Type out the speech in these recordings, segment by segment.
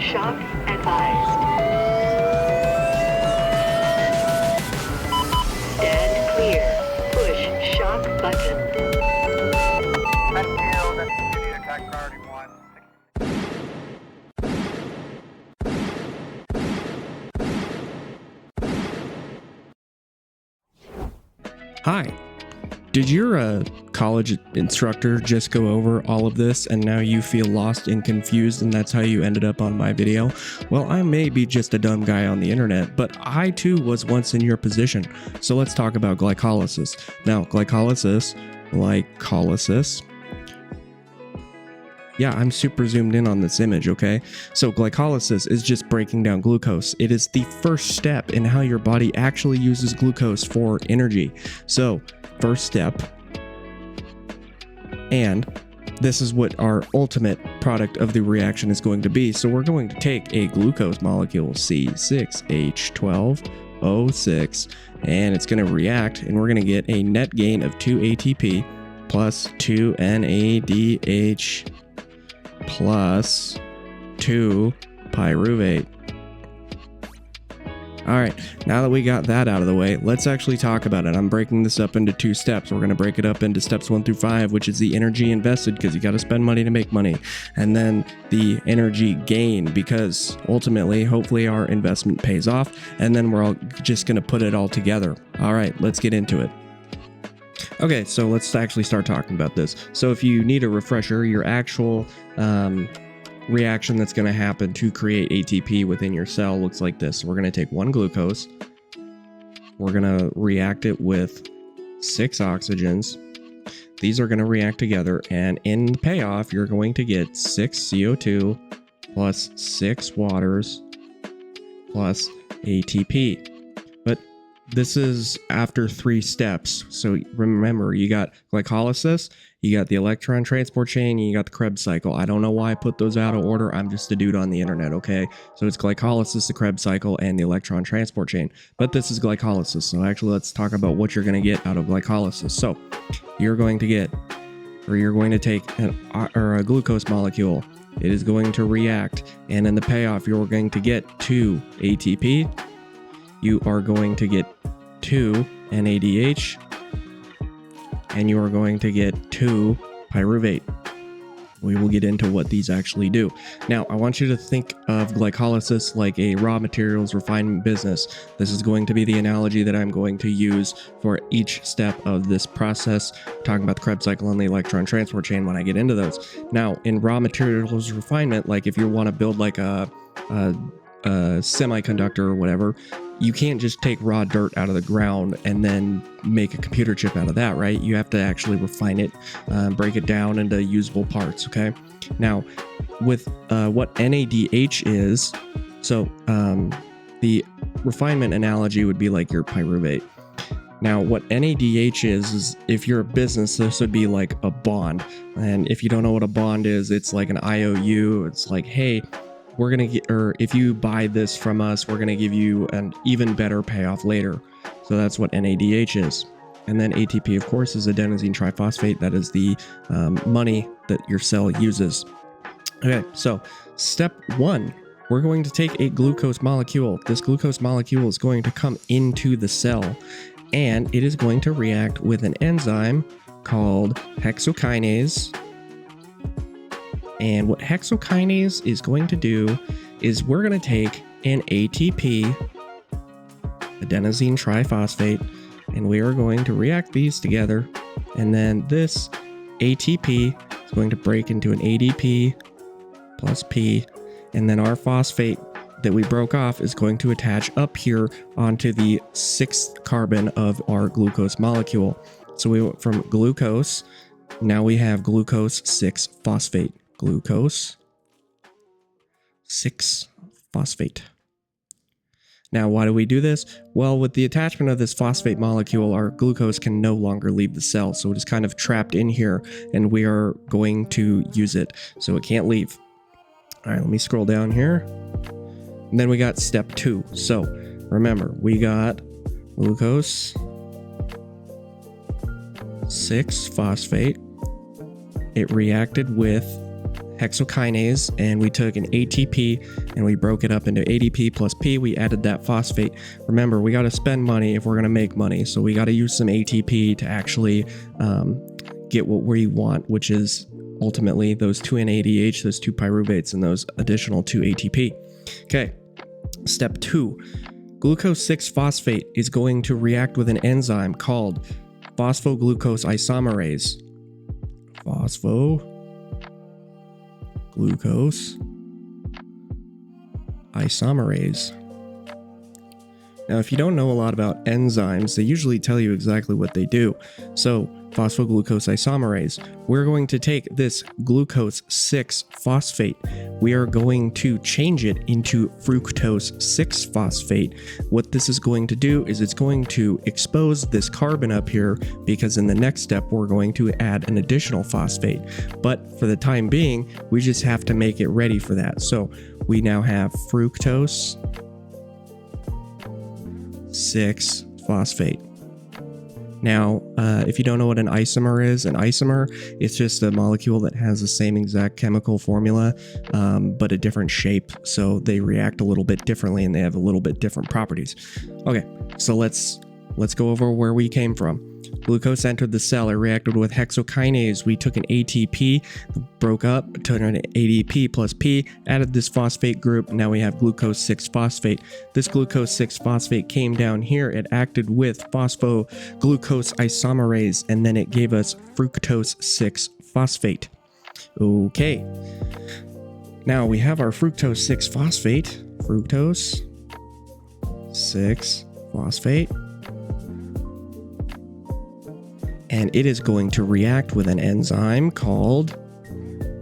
Shock advised. Stand clear. Push shock button. Redfield, that's attack priority 1. Hi. Did your college instructor just go over all of this and now you feel lost and confused and that's how you ended up on my video? Well, I may be just a dumb guy on the internet, but I too was once in your position. So let's talk about glycolysis. Now, glycolysis, yeah, I'm super zoomed in on this image, okay? So glycolysis is just breaking down glucose. It is the first step in how your body actually uses glucose for energy. So, first step, and this is what our ultimate product of the reaction is going to be. So we're going to take a glucose molecule, C6H12O6, and it's going to react, and we're going to get a net gain of 2 ATP plus 2 NADH plus 2 pyruvate. All right, now that we got that out of the way, let's actually talk about it. I'm breaking this up into 2 steps. We're going to break it up into steps 1 through 5, which is the energy invested, because you got to spend money to make money. And then the energy gain, because ultimately, hopefully our investment pays off. And then we're all just going to put it all together. All right, let's get into it. Okay, so let's actually start talking about this. So if you need a refresher, your actual reaction that's going to happen to create ATP within your cell looks like this. We're going to take 1 glucose, we're going to react it with 6 oxygens. These are going to react together, and in payoff you're going to get 6 CO2 plus 6 waters plus ATP. But this is after 3 steps. So remember, you got glycolysis, you got the electron transport chain, and you got the Krebs cycle. I don't know why I put those out of order. I'm just a dude on the internet, okay? So it's glycolysis, the Krebs cycle, and the electron transport chain. But this is glycolysis. So actually, let's talk about what you're going to get out of glycolysis. So you're going to get, or you're going to take a glucose molecule. It is going to react, and in the payoff, you're going to get 2 ATP. You are going to get 2 NADH, and you are going to get 2 pyruvate. We will get into what these actually do. Now, I want you to think of glycolysis like a raw materials refinement business. This is going to be the analogy that I'm going to use for each step of this process, talking about the Krebs cycle and the electron transport chain when I get into those. Now, in raw materials refinement, like if you want to build like a semiconductor or whatever, you can't just take raw dirt out of the ground and then make a computer chip out of that, right? You have to actually refine it, break it down into usable parts, okay? Now, with what NADH is, so the refinement analogy would be like your pyruvate. Now, what NADH is if you're a business, this would be like a bond. And if you don't know what a bond is, it's like an IOU. It's like, hey, we're going to get, or if you buy this from us, we're going to give you an even better payoff later. So that's what NADH is. And then ATP, of course, is adenosine triphosphate. That is the money that your cell uses. Okay, so step 1, we're going to take a glucose molecule. This glucose molecule is going to come into the cell, and it is going to react with an enzyme called hexokinase. And what hexokinase is going to do is we're going to take an ATP, adenosine triphosphate, and we are going to react these together. And then this ATP is going to break into an ADP plus P. And then our phosphate that we broke off is going to attach up here onto the 6th carbon of our glucose molecule. So we went from glucose, now we have glucose 6-phosphate. Glucose 6-phosphate. Now, why do we do this? Well, with the attachment of this phosphate molecule, our glucose can no longer leave the cell. So it is kind of trapped in here, and we are going to use it. So it can't leave. All right, let me scroll down here. And then we got step 2. So remember, we got glucose 6-phosphate. It reacted with hexokinase, and we took an ATP and we broke it up into ADP plus P. We added that phosphate. Remember, we got to spend money if we're going to make money, so we got to use some ATP to actually get what we want, which is ultimately those 2 NADH, those 2 pyruvates, and those additional 2 ATP. Okay, step 2. Glucose 6-phosphate is going to react with an enzyme called phosphoglucose isomerase. Phosphoglucose isomerase. Now, if you don't know a lot about enzymes, they usually tell you exactly what they do. So, phosphoglucose isomerase, we're going to take this glucose 6-phosphate. We are going to change it into fructose 6-phosphate. What this is going to do is it's going to expose this carbon up here, because in the next step, we're going to add an additional phosphate. But for the time being, we just have to make it ready for that. So we now have fructose 6-phosphate. Now, if you don't know what an isomer is, it's just a molecule that has the same exact chemical formula, but a different shape. So they react a little bit differently and they have a little bit different properties. Okay, so let's go over where we came from. Glucose entered the cell. It reacted with hexokinase. We took an ATP, broke up, took an ADP plus P, added this phosphate group. Now we have glucose 6-phosphate. This glucose 6-phosphate came down here. It acted with phosphoglucose isomerase, and then it gave us fructose 6-phosphate. Okay. Now we have our fructose 6-phosphate. Fructose 6-phosphate. And it is going to react with an enzyme called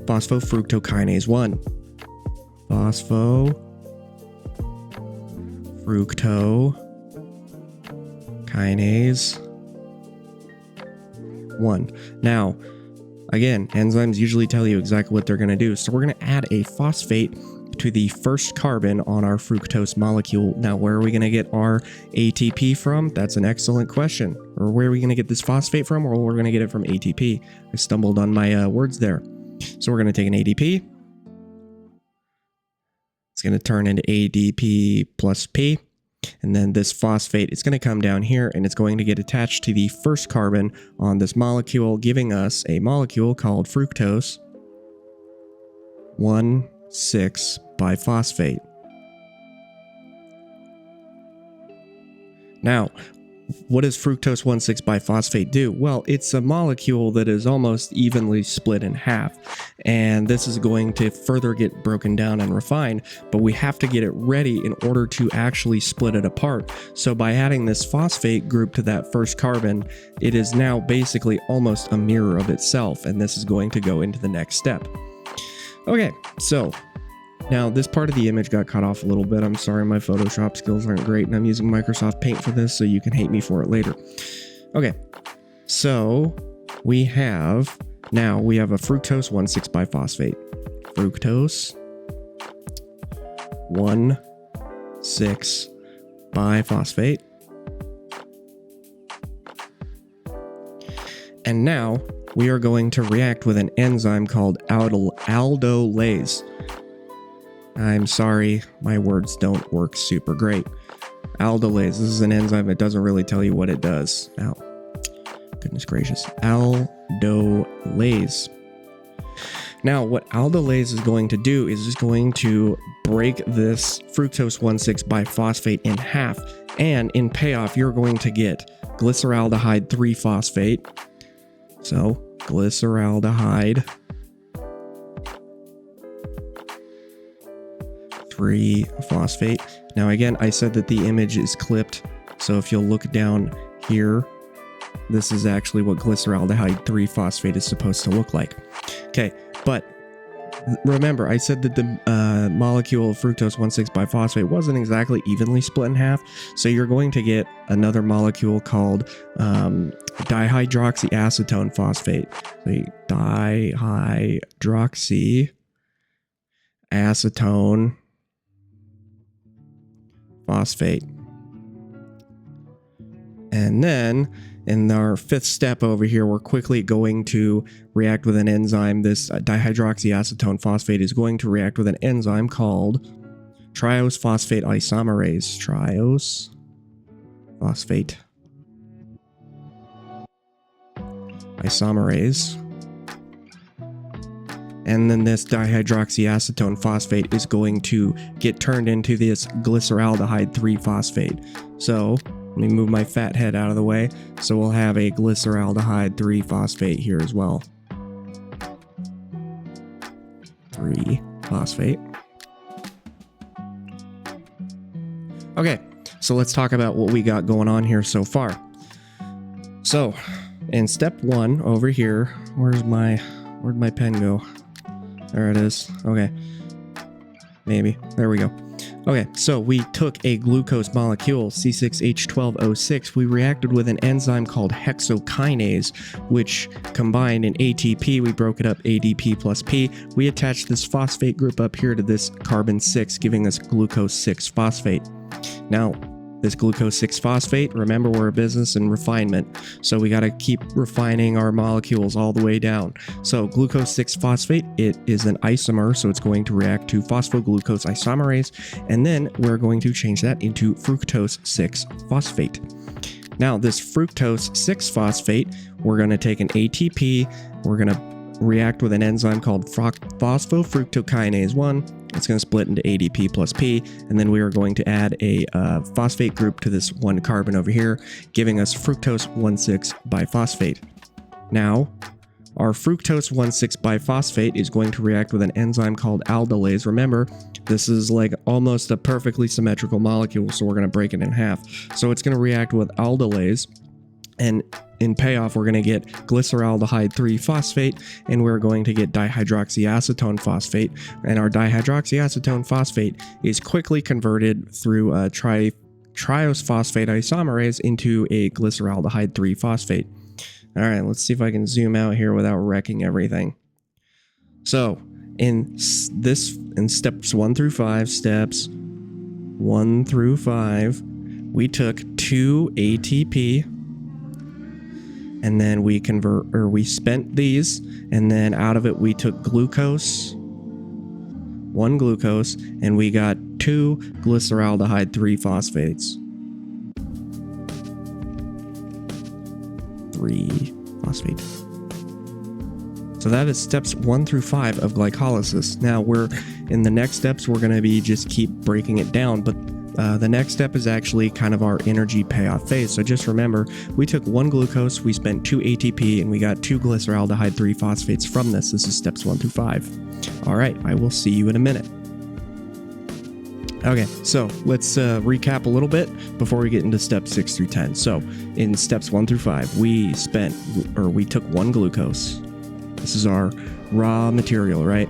phosphofructokinase 1. Phosphofructokinase 1. Now, again, enzymes usually tell you exactly what they're going to do. So we're going to add a phosphate to the first carbon on our fructose molecule. Now, where are we going to get our ATP from? That's an excellent question. Or where are we going to get this phosphate from? Or we're going to get it from ATP. I stumbled on my words there. So we're going to take an ADP. It's going to turn into ADP plus P. And then this phosphate is going to come down here and it's going to get attached to the first carbon on this molecule, giving us a molecule called fructose 1,6-biphosphate. Now, what does fructose 1,6-biphosphate do? Well, it's a molecule that is almost evenly split in half, and this is going to further get broken down and refined, but we have to get it ready in order to actually split it apart. So by adding this phosphate group to that first carbon, it is now basically almost a mirror of itself, and this is going to go into the next step. Okay, so now this part of the image got cut off a little bit. I'm sorry, my Photoshop skills aren't great, and I'm using Microsoft Paint for this, so you can hate me for it later. Okay, so we have a fructose 1,6-biphosphate. Fructose 1,6-biphosphate. And now we are going to react with an enzyme called aldolase. I'm sorry, my words don't work super great. Aldolase, this is an enzyme that doesn't really tell you what it does. Ow. Goodness gracious. Aldolase. Now, what aldolase is going to do is it's going to break this fructose 1,6-biphosphate in half, and in payoff, you're going to get glyceraldehyde 3-phosphate. So, glyceraldehyde 3-phosphate. Now again, I said that the image is clipped, so if you'll look down here, this is actually what glyceraldehyde 3-phosphate is supposed to look like. Okay, but remember, I said that the molecule of fructose 1,6-biphosphate wasn't exactly evenly split in half, so you're going to get another molecule called dihydroxyacetone phosphate. So dihydroxyacetone phosphate. And then in our fifth step over here, we're quickly going to react with an enzyme. This dihydroxyacetone phosphate is going to react with an enzyme called triose phosphate isomerase. Triose phosphate isomerase. And then this dihydroxyacetone phosphate is going to get turned into this glyceraldehyde 3-phosphate. So let me move my fat head out of the way. So we'll have a glyceraldehyde 3-phosphate here as well. 3-phosphate. Okay, so let's talk about what we got going on here so far. So in step 1 over here, where'd my pen go? There it is. Okay. Maybe. There we go. Okay, so we took a glucose molecule, C6H12O6. We reacted with an enzyme called hexokinase, which combined in ATP. We broke it up ADP plus P. We attached this phosphate group up here to this carbon 6, giving us glucose 6-phosphate. Now, this glucose 6-phosphate, remember we're a business in refinement, so we got to keep refining our molecules all the way down. So glucose 6-phosphate, it is an isomer, so it's going to react to phosphoglucose isomerase, and then we're going to change that into fructose 6-phosphate. Now this fructose 6-phosphate, we're going to take an ATP, we're going to react with an enzyme called phosphofructokinase 1. It's going to split into ADP plus P, and then we are going to add a phosphate group to this one carbon over here, giving us fructose 1,6-biphosphate. Now, our fructose 1,6-biphosphate is going to react with an enzyme called aldolase. Remember, this is like almost a perfectly symmetrical molecule, so we're going to break it in half. So it's going to react with aldolase, and in payoff, we're going to get glyceraldehyde 3-phosphate, and we're going to get dihydroxyacetone phosphate. And our dihydroxyacetone phosphate is quickly converted through a triose phosphate isomerase into a glyceraldehyde 3-phosphate. All right, let's see if I can zoom out here without wrecking everything. So in steps 1 through 5, we took 2 ATP. And then we spent these, and then out of it we took glucose, 1 glucose, and we got 2 glyceraldehyde 3-phosphates. 3-phosphate. So that is steps 1 through 5 of glycolysis. Now we're in the next steps, we're going to be just keep breaking it down, but the next step is actually kind of our energy payoff phase. So just remember, we took 1 glucose, we spent 2 ATP, and we got 2 glyceraldehyde 3-phosphates from this. This is steps 1 through 5. All right, I will see you in a minute. Okay, so let's recap a little bit before we get into steps 6 through 10. So in steps 1 through 5, we took 1 glucose. This is our raw material, right?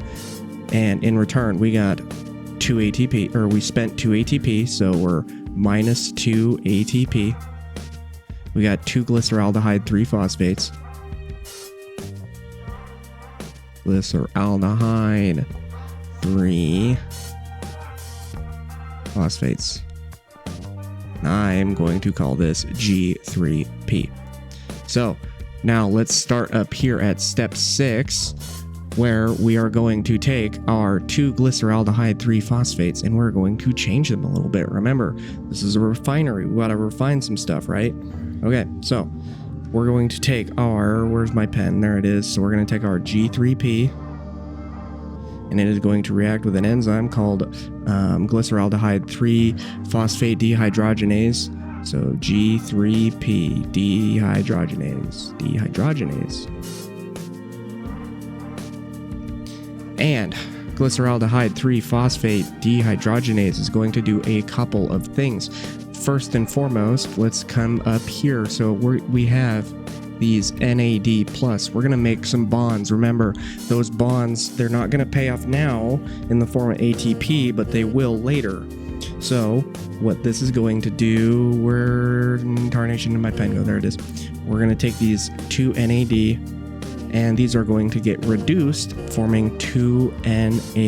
And in return, we got 2 ATP, or we spent 2 ATP, so we're minus 2 ATP. We got 2 glyceraldehyde 3-phosphates. Glyceraldehyde 3-phosphates. I'm going to call this G3P. So now let's start up here at step 6, where we are going to take our 2 glyceraldehyde 3-phosphates and we're going to change them a little bit. Remember, this is a refinery. We got to refine some stuff, right? Okay, so we're going to take our, where's my pen? There it is. So we're going to take our G3P, and it is going to react with an enzyme called glyceraldehyde 3-phosphate dehydrogenase. So G3P, dehydrogenase. And glyceraldehyde 3-phosphate dehydrogenase is going to do a couple of things. First and foremost, let's come up here. So we have these NAD+. We're going to make some bonds. Remember, those bonds, they're not going to pay off now in the form of ATP, but they will later. So what this is going to do, where tarnation in my pen go? There it is. We're going to take these 2 NAD, and these are going to get reduced, forming 2 NADH,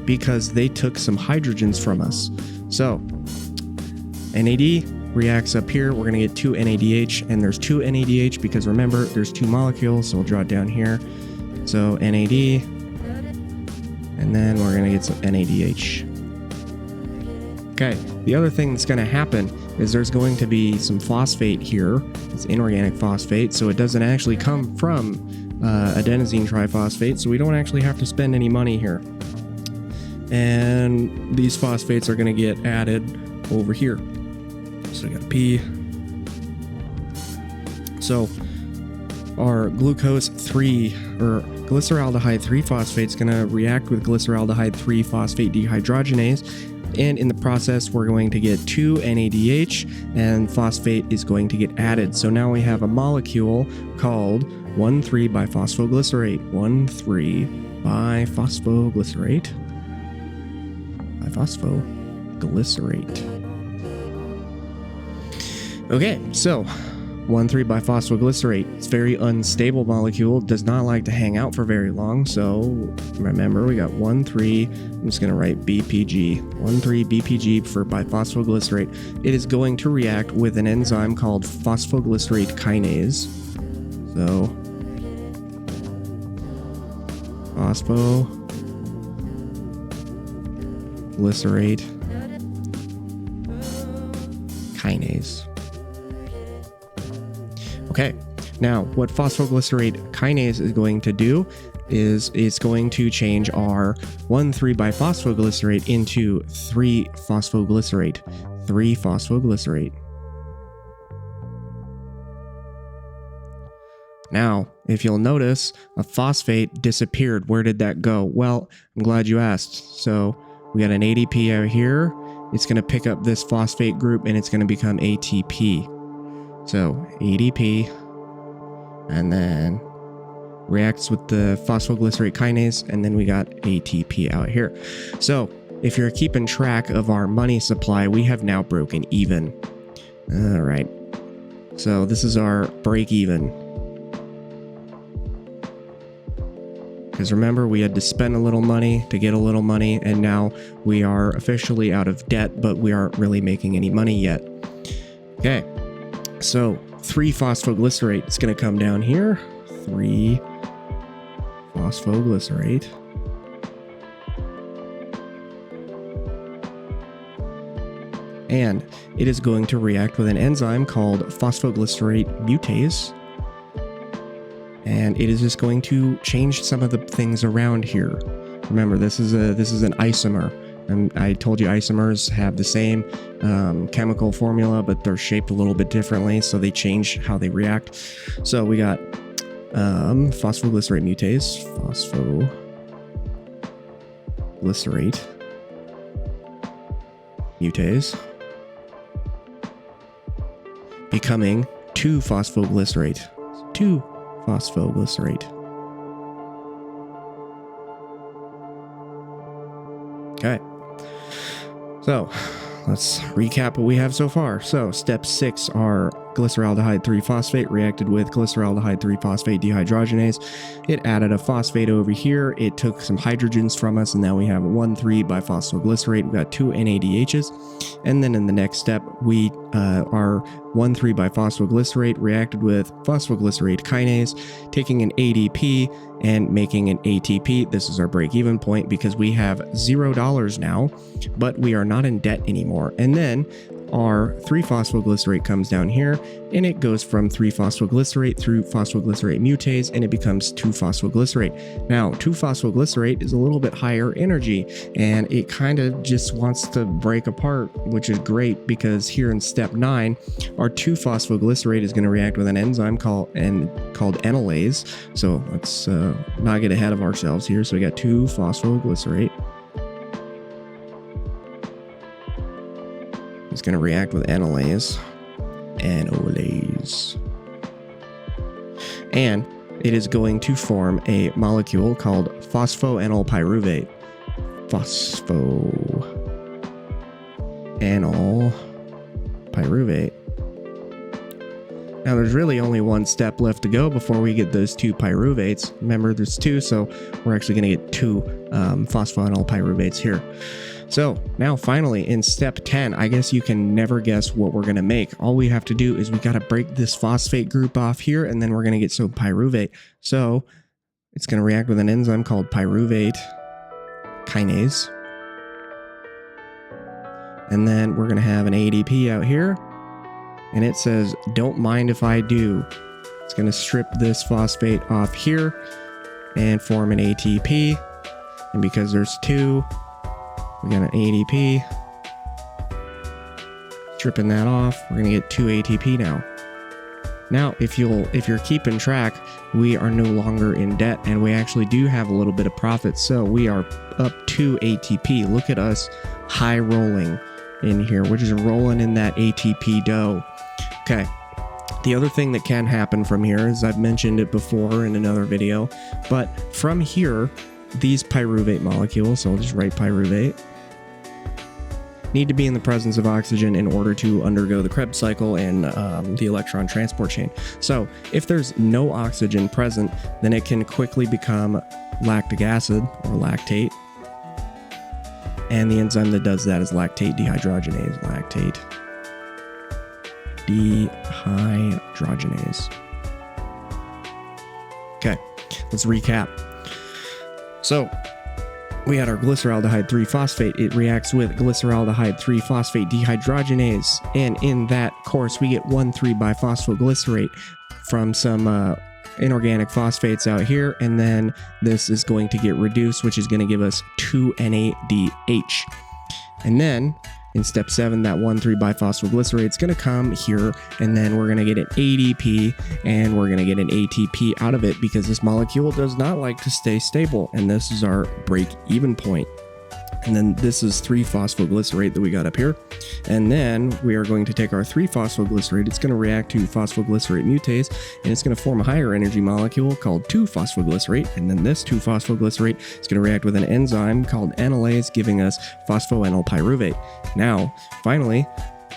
because they took some hydrogens from us. So NAD reacts up here, we're going to get 2 NADH, and there's 2 NADH because remember, there's 2 molecules, so we'll draw it down here. So NAD, and then we're going to get some NADH. Okay, the other thing that's going to happen is there's going to be some phosphate here. It's inorganic phosphate, so it doesn't actually come from adenosine triphosphate, so we don't actually have to spend any money here. And these phosphates are going to get added over here. So we got P. So our glucose 3 or glyceraldehyde 3 phosphate is going to react with glyceraldehyde 3 phosphate dehydrogenase. And in the process, we're going to get 2 NADH, and phosphate is going to get added. So now we have a molecule called 1,3-biphosphoglycerate. 1,3-biphosphoglycerate. Biphosphoglycerate. Okay, so 1,3-biphosphoglycerate. It's a very unstable molecule. Does not like to hang out for very long. So remember, we got 1,3. I'm just going to write BPG. 1,3-BPG for biphosphoglycerate. It is going to react with an enzyme called phosphoglycerate kinase. So phosphoglycerate kinase. Okay, now what phosphoglycerate kinase is going to do is it's going to change our 1,3-biphosphoglycerate into 3-phosphoglycerate. 3-phosphoglycerate. Now, if you'll notice, a phosphate disappeared. Where did that go? Well, I'm glad you asked. So we got an ADP out here. It's going to pick up this phosphate group and it's going to become ATP. So ADP, and then reacts with the phosphoglycerate kinase, and then we got ATP out here. So if you're keeping track of our money supply, we have now broken even. All right. So this is our break even. Because remember, we had to spend a little money to get a little money, and now we are officially out of debt, but we aren't really making any money yet. Okay. So 3-phosphoglycerate is going to come down here. 3-phosphoglycerate. And it is going to react with an enzyme called phosphoglycerate mutase. And it is just going to change some of the things around here. Remember, this is an isomer. And I told you isomers have the same chemical formula, but they're shaped a little bit differently, so they change how they react. So we got phosphoglycerate mutase, phosphoglycerate mutase, becoming 2-phosphoglycerate. 2-phosphoglycerate. Okay. So let's recap what we have so far. So step 6 are glyceraldehyde 3-phosphate reacted with glyceraldehyde 3-phosphate dehydrogenase. It added a phosphate over here. It took some hydrogens from us, and now we have 1,3-biphosphoglycerate. We've got 2 NADHs. And then in the next step, we are 1,3-biphosphoglycerate reacted with phosphoglycerate kinase, taking an ADP and making an ATP. This is our break-even point because we have $0 now, but we are not in debt anymore. And then our 3-phosphoglycerate comes down here, and it goes from 3-phosphoglycerate through phosphoglycerate mutase, and it becomes 2-phosphoglycerate. Now, 2-phosphoglycerate is a little bit higher energy, and it kind of just wants to break apart, which is great because here in step 9, our 2-phosphoglycerate is going to react with an enzyme called enolase. So let's not get ahead of ourselves here. So we got 2-phosphoglycerate. It's going to react with enolase. And it is going to form a molecule called phosphoenolpyruvate. Phosphoenolpyruvate. Now there's really only one step left to go before we get those 2 pyruvates. Remember, there's 2, so we're actually going to get 2 phosphoenol pyruvates here. So now finally in step 10, I guess you can never guess what we're going to make. All we have to do is we got to break this phosphate group off here, and then we're going to get some pyruvate. So it's going to react with an enzyme called pyruvate kinase. And then we're going to have an ADP out here. And it says, don't mind if I do. It's going to strip this phosphate off here and form an ATP. And because there's 2, we got an ADP. Stripping that off, we're going to get 2 ATP now. Now, if you're keeping track, we are no longer in debt, and we actually do have a little bit of profit. So we are up 2 ATP. Look at us high rolling in here. We're just rolling in that ATP dough. Okay. The other thing that can happen from here is I've mentioned it before in another video, but from here, these pyruvate molecules, so I'll just write pyruvate, need to be in the presence of oxygen in order to undergo the Krebs cycle and the electron transport chain. So if there's no oxygen present, then it can quickly become lactic acid or lactate. And the enzyme that does that is lactate dehydrogenase. Lactate dehydrogenase. Okay, let's recap. So we had our glyceraldehyde 3-phosphate. It reacts with glyceraldehyde 3-phosphate dehydrogenase. And in that course, we get 1,3-biphosphoglycerate from some inorganic phosphates out here. And then this is going to get reduced, which is going to give us 2-NADH. And then in step 7, that 1,3-biphosphoglycerate is going to come here, and then we're going to get an ADP, and we're going to get an ATP out of it because this molecule does not like to stay stable, and this is our break-even point. And then this is 3-phosphoglycerate that we got up here. And then we are going to take our 3-phosphoglycerate. It's going to react to phosphoglycerate mutase, and it's going to form a higher energy molecule called 2-phosphoglycerate. And then this 2-phosphoglycerate is going to react with an enzyme called analase, giving us phosphoenol pyruvate. Now, finally,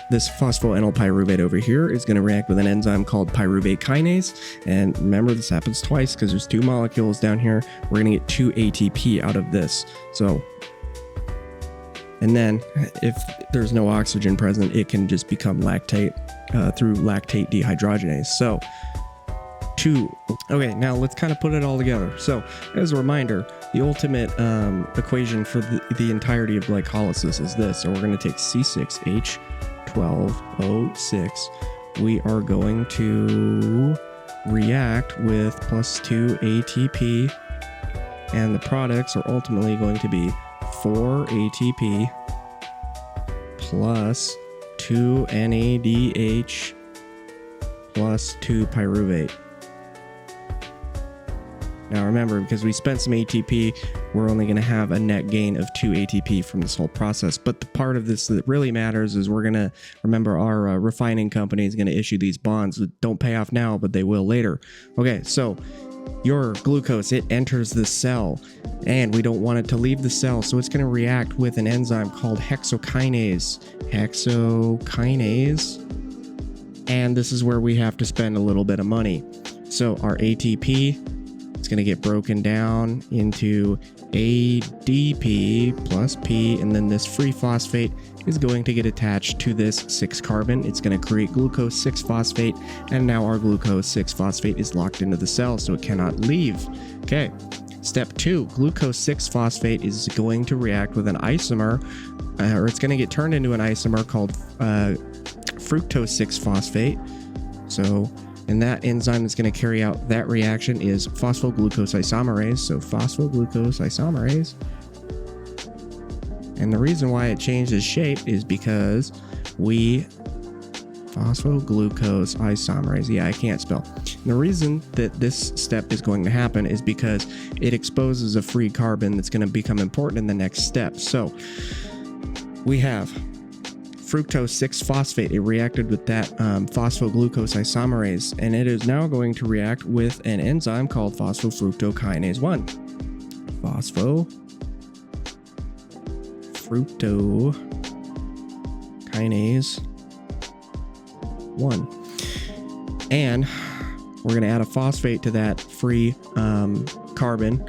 this phosphoenol pyruvate over here is going to react with an enzyme called pyruvate kinase. And remember, this happens twice because there's 2 molecules down here. We're going to get 2 ATP out of this. So, and then if there's no oxygen present, it can just become lactate through lactate dehydrogenase. So okay, now let's kind of put it all together. So as a reminder, the ultimate equation for the entirety of glycolysis is this. So we're going to take C6H12O6. We are going to react with plus 2 ATP, and the products are ultimately going to be 4 ATP plus 2 NADH plus 2 pyruvate. Now remember, because we spent some ATP, we're only going to have a net gain of 2 ATP from this whole process. But the part of this that really matters is we're going to remember our refining company is going to issue these bonds that don't pay off now, but they will later. Okay, so your glucose, it enters the cell, and we don't want it to leave the cell, so it's going to react with an enzyme called hexokinase. And this is where we have to spend a little bit of money. So our ATP, it's going to get broken down into ADP plus P, and then this free phosphate is going to get attached to this 6-carbon. It's going to create glucose 6-phosphate, and now our glucose 6-phosphate is locked into the cell, so it cannot leave. Okay, step 2, glucose 6-phosphate is going to react with an isomer, or it's going to get turned into an isomer called fructose 6-phosphate. So, and that enzyme that's going to carry out that reaction is phosphoglucose isomerase. So phosphoglucose isomerase. And the reason why it changes shape is because phosphoglucose isomerase. Yeah, I can't spell. And the reason that this step is going to happen is because it exposes a free carbon that's going to become important in the next step. So we have fructose 6-phosphate. It reacted with that phosphoglucose isomerase, and it is now going to react with an enzyme called phosphofructokinase 1. Phosphofructokinase 1. And we're going to add a phosphate to that free carbon.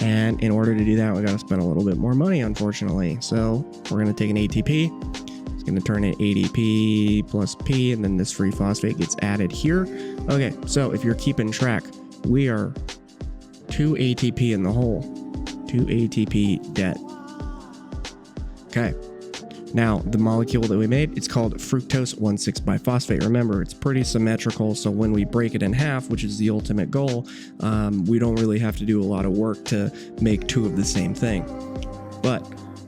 And in order to do that, we got to spend a little bit more money, unfortunately. So we're going to take an ATP. It's going to turn it ADP plus P, and then this free phosphate gets added here. Okay, so if you're keeping track, we are 2 ATP in the hole. 2 ATP debt. Okay. Now, the molecule that we made, it's called fructose 1,6-biphosphate. Remember, it's pretty symmetrical, so when we break it in half, which is the ultimate goal, we don't really have to do a lot of work to make 2 of the same thing. But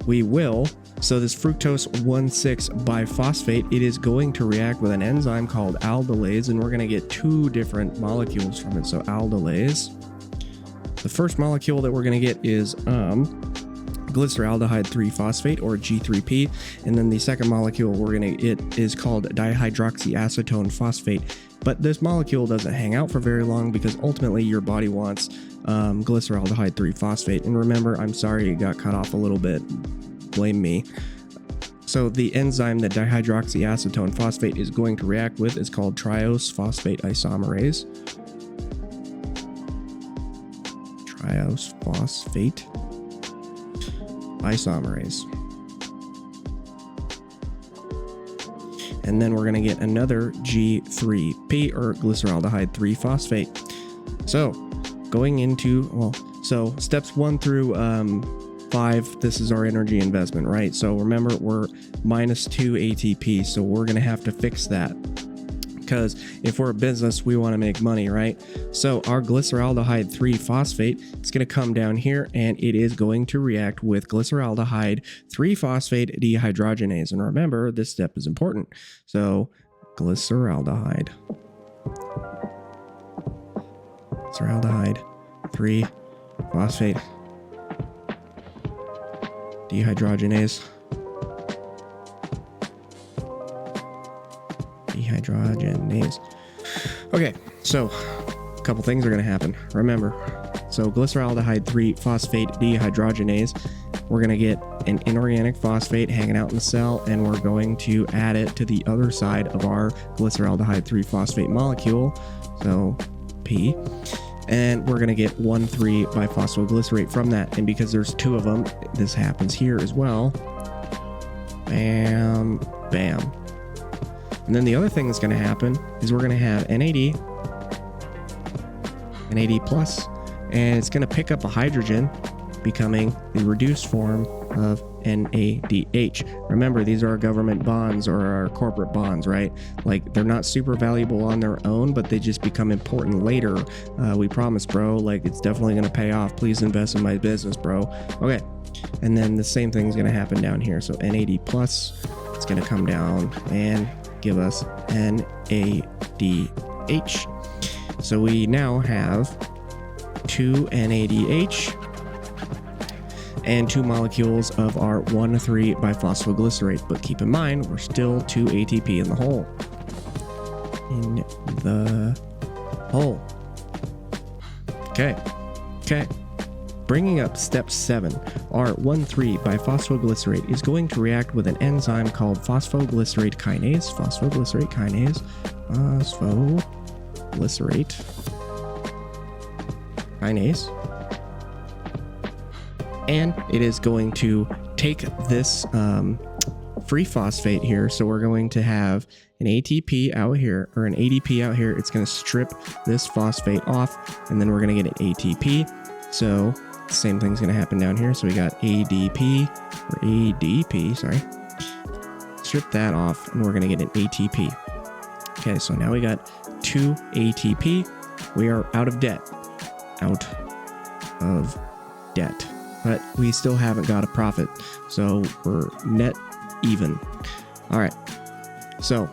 we will. So this fructose 1,6-biphosphate, it is going to react with an enzyme called aldolase, and we're going to get 2 different molecules from it. So aldolase. The first molecule that we're going to get is glyceraldehyde 3-phosphate, or G3P, and then the second molecule we're going to get is called dihydroxyacetone phosphate. But this molecule doesn't hang out for very long because ultimately your body wants glyceraldehyde 3-phosphate. And remember, I'm sorry it got cut off a little bit. Blame me. So the enzyme that dihydroxyacetone phosphate is going to react with is called triose phosphate isomerase. Triose phosphate isomerase. And then we're going to get another G3P, or glyceraldehyde 3-phosphate. So going into, so steps 1 through 5, this is our energy investment, right? So remember, we're minus 2 ATP, so we're going to have to fix that. Because if we're a business, we want to make money, right? So our glyceraldehyde 3-phosphate, it's going to come down here, and it is going to react with glyceraldehyde 3-phosphate dehydrogenase. And remember, this step is important. So glyceraldehyde 3-phosphate dehydrogenase. Okay, so a couple things are going to happen. Remember, so glyceraldehyde 3-phosphate dehydrogenase, we're going to get an inorganic phosphate hanging out in the cell, and we're going to add it to the other side of our glyceraldehyde 3-phosphate molecule, so P, and we're going to get 1,3-biphosphoglycerate from that. And because there's 2 of them, this happens here as well. Bam, bam. And then the other thing that's going to happen is we're going to have NAD plus, and it's going to pick up a hydrogen, becoming the reduced form of NADH. Remember, these are our government bonds, or our corporate bonds, right? Like, they're not super valuable on their own, but they just become important later. We promise, bro. Like, it's definitely going to pay off. Please invest in my business, bro. Okay. And then the same thing is going to happen down here. So NAD plus, it's going to come down and give us NADH. So we now have 2 NADH and 2 molecules of our 1,3-biphosphoglycerate. But keep in mind, we're still 2 ATP in the hole. Okay. Bringing up step 7, our 1,3-biphosphoglycerate is going to react with an enzyme called phosphoglycerate kinase. And it is going to take this free phosphate here. So we're going to have an ATP out here, or an ADP out here. It's going to strip this phosphate off, and then we're going to get an ATP. So same thing's going to happen down here. So we got ADP, or ADP, sorry. Strip that off, and we're going to get an ATP. Okay, so now we got 2 ATP. We are out of debt. But we still haven't got a profit, so we're net even. All right, so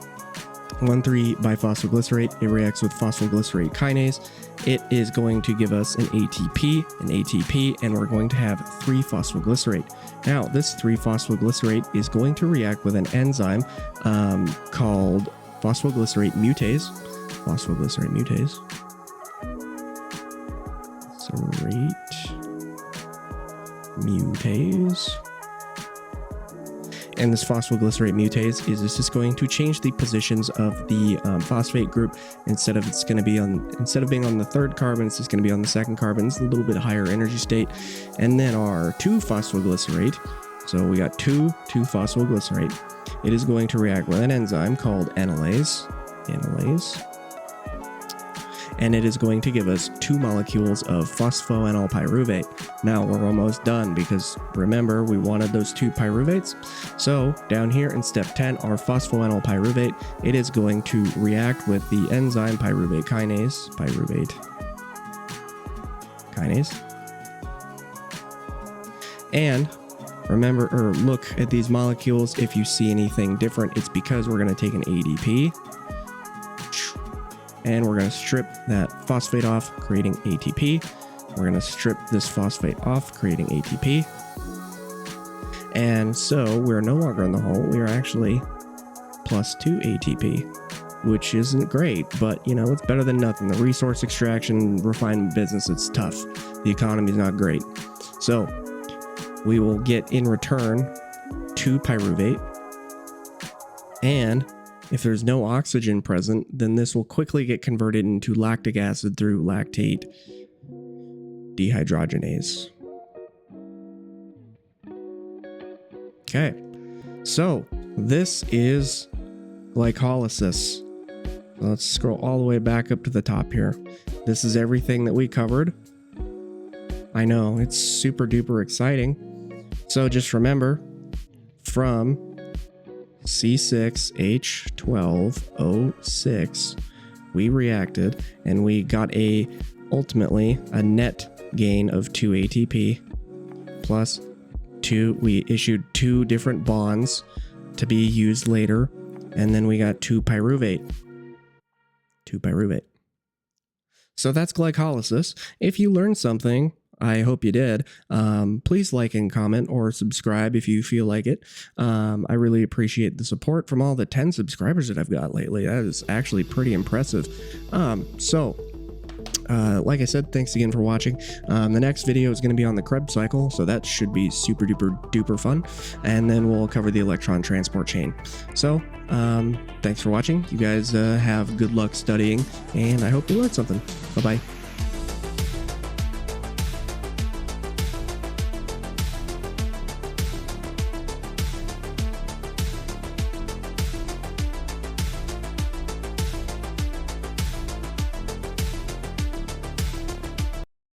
1,3-biphosphoglycerate, it reacts with phosphoglycerate kinase. It is going to give us an ATP, and we're going to have 3-phosphoglycerate. Now, this 3-phosphoglycerate is going to react with an enzyme called phosphoglycerate mutase. and this phosphoglycerate mutase is it's just going to change the positions of the phosphate group. Instead of being on the third carbon, it's just going to be on the second carbon. It's a little bit higher energy state. And then our 2-phosphoglycerate, so we got 2,2-phosphoglycerate. It is going to react with an enzyme called analase, and it is going to give us 2 molecules of phosphoenolpyruvate. Now we're almost done because remember we wanted those 2 pyruvates. So down here in step 10, our phosphoenolpyruvate, it is going to react with the enzyme pyruvate kinase, and remember, or look at these molecules. If you see anything different, it's because we're going to take an ADP and we're going to strip that phosphate off, creating ATP. We're going to strip this phosphate off, creating ATP. And so we're no longer in the hole. We are actually +2 ATP, which isn't great, but you know, it's better than nothing. The resource extraction, refinement business, it's tough. The economy is not great. So we will get in return 2 pyruvate, and if there's no oxygen present, then this will quickly get converted into lactic acid through lactate dehydrogenase. Okay, so this is glycolysis. Let's scroll all the way back up to the top here. This is everything that we covered. I know, it's super duper exciting. So just remember, from C6H12O6, we reacted and we got ultimately a net gain of 2 ATP plus 2. We issued 2 different bonds to be used later, and then we got 2 pyruvate. So that's glycolysis. If you learned something, I hope you did. Please like and comment or subscribe if you feel like it. I really appreciate the support from all the 10 subscribers that I've got lately. That is actually pretty impressive. Like I said, thanks again for watching. The next video is going to be on the Krebs cycle, so that should be super duper fun. And then we'll cover the electron transport chain. So thanks for watching. You guys have good luck studying, and I hope you learned something. Bye-bye.